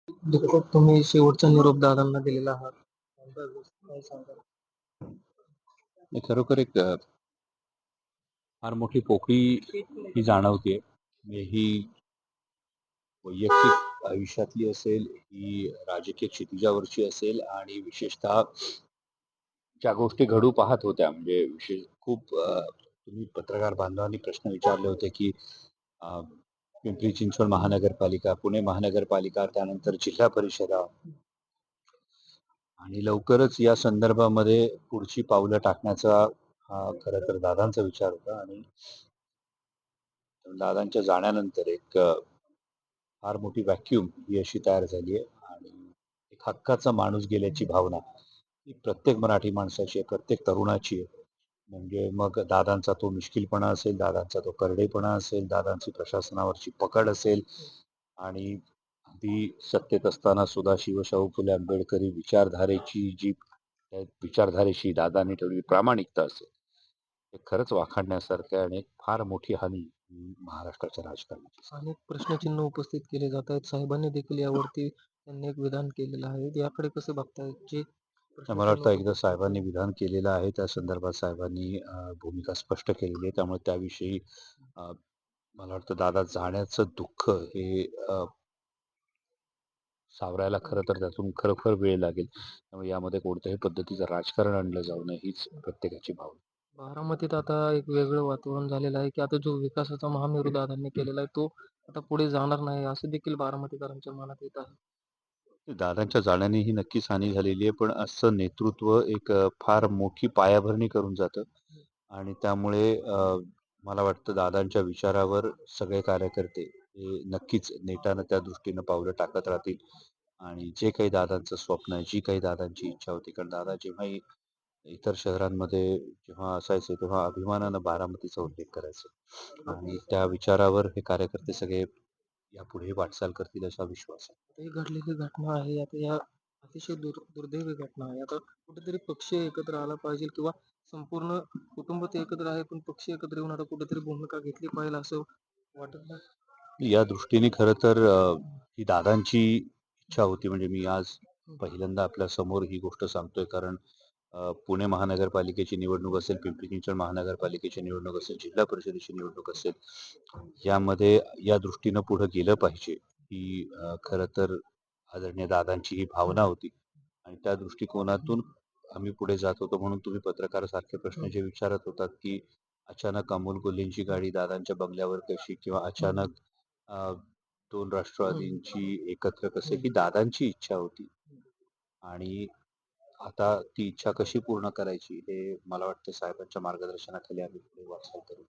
दुःखद तुम्ही शेवटचा निरोप दादांना दिलेला आहात. काय सांगाल? नाही, खरोखर एक फार मोठी पोकळी ही जाणवते. म्हणजे ही वैयक्तिक आयुष्यातली असेल, ही राजकीय क्षितिजावरची असेल आणि विशेषतः ज्या गोष्टी घडू पाहत होत्या म्हणजे विशेष खूप तुम्ही पत्रकार बांधवांनी प्रश्न विचारले होते की अ, पिंपरी चिंचवड महानगरपालिका, पुणे महानगरपालिका, त्यानंतर जिल्हा परिषदा आणि लवकरच या संदर्भामध्ये पुढची पावलं टाकण्याचा हा खरं तर दादांचा विचार होता. आणि दादांच्या जाण्यानंतर एक फार मोठी व्हॅक्यूम ही अशी तयार झाली आहे आणि एक हक्काचा माणूस गेल्याची भावना ही प्रत्येक मराठी माणसाची आहे, प्रत्येक तरुणाची आहे. म्हणजे मग दादांचा तो मिश्किलपणा असेल, दादांचा तो करडेपणा असेल, दादांची प्रशासनावरची पकड असेल आणि अगदी सत्तेत असताना सुद्धा शिवशाहू फुले आंबेडकरी विचारधारेची जी त्या विचारधारेशी दादांनी ठेवलेली प्रामाणिकता असेल, हे खरंच वाखाणण्यासारखं आहे आणि एक फार मोठी हानी महाराष्ट्राच्या राजकारणाची. अनेक प्रश्नचिन्ह उपस्थित केले जात आहेत. साहेबांनी देखील यावरती त्यांनी एक विधान केलेलं आहे. याकडे कसे बघतायत? जे मला प्रश्नचिन्ह वाटतं एकदा उपस्थित साहेबांनी विधान केलेलं आहे, त्या संदर्भात साहेबांनी भूमिका स्पष्ट केलेली आहे. त्यामुळे त्याविषयी अ, मला वाटतं दादा जाण्याचं दुःख हे सावरायला खरं तर त्यातून खरोखर वेळ लागेल. त्यामुळे यामध्ये कोणत्याही पद्धतीचं राजकारण आणलं जाऊ नये हीच प्रत्येकाची भावना. बारामतीत आता एक वेगळं वातावरण झालेलं आहे, की आता जो विकासाचा महामेरू दादांनी केलेला आहे, तो आता पुढे जाणार नाही, असं देखील बारामतीकरांच्या मनात येत आहे. दादांच्या जाण्याने ही नक्कीच हानी झालेली आहे, पण असं नेतृत्व एक फार मोठी पायाभरणी करून जातं आणि त्यामुळे मला वाटतं दादांच्या विचारावर सगळे कार्यकर्ते हे नक्कीच नेटानं त्या दृष्टीनं पावलं टाकत राहतील आणि जे काही दादांचं स्वप्न आहे, जी काही दादांची इच्छा होती, कारण दादा जेव्हाही इतर शहरांमध्ये जेव्हा असायचे तेव्हा अभिमानानं बारामतीचा उल्लेख करायचे आणि त्या विचारावर हे कार्यकर्ते सगळे यापुढे वाटचाल करतील असा विश्वास आहे. आता ही घडलेली घटना आहे. आता या अतिशय दुर्दैवी घटना आहे. आता कुठेतरी पक्ष एकत्र आला पाहिजे किंवा संपूर्ण कुटुंब ते एकत्र आहे, पण पक्ष एकत्र येऊन आता कुठेतरी भूमिका घेतली पाहिजे असं वाटत नाही. या दृष्टीने खरं तर ही दादांची इच्छा होती. म्हणजे मी आज पहिल्यांदा आपल्या समोर ही गोष्ट सांगतोय, कारण पुणे महानगरपालिकेची निवडणूक असेल, पिंपरी चिंचवड महानगरपालिकेची निवडणूक असेल, जिल्हा परिषदेची निवडणूक असेल, यामध्ये या दृष्टीनं पुढे गेलं पाहिजे ही खरं तर आदरणीय दादांची ही भावना होती आणि त्या दृष्टिकोनातून आम्ही पुढे जात होतो. म्हणून तुम्ही पत्रकार सारखे प्रश्न जे विचारत होतात की अचानक अमोल कोल्हेंची गाडी दादांच्या बंगल्यावर कशी किंवा अचानक अ, दोन राष्ट्रवादींची एकत्र कसे, ही दादांची इच्छा होती आणि आता ती इच्छा कशी पूर्ण करायची हे मला वाटतं साहेबांच्या मार्गदर्शनाखाली आम्ही पुढे वाटचाल करू.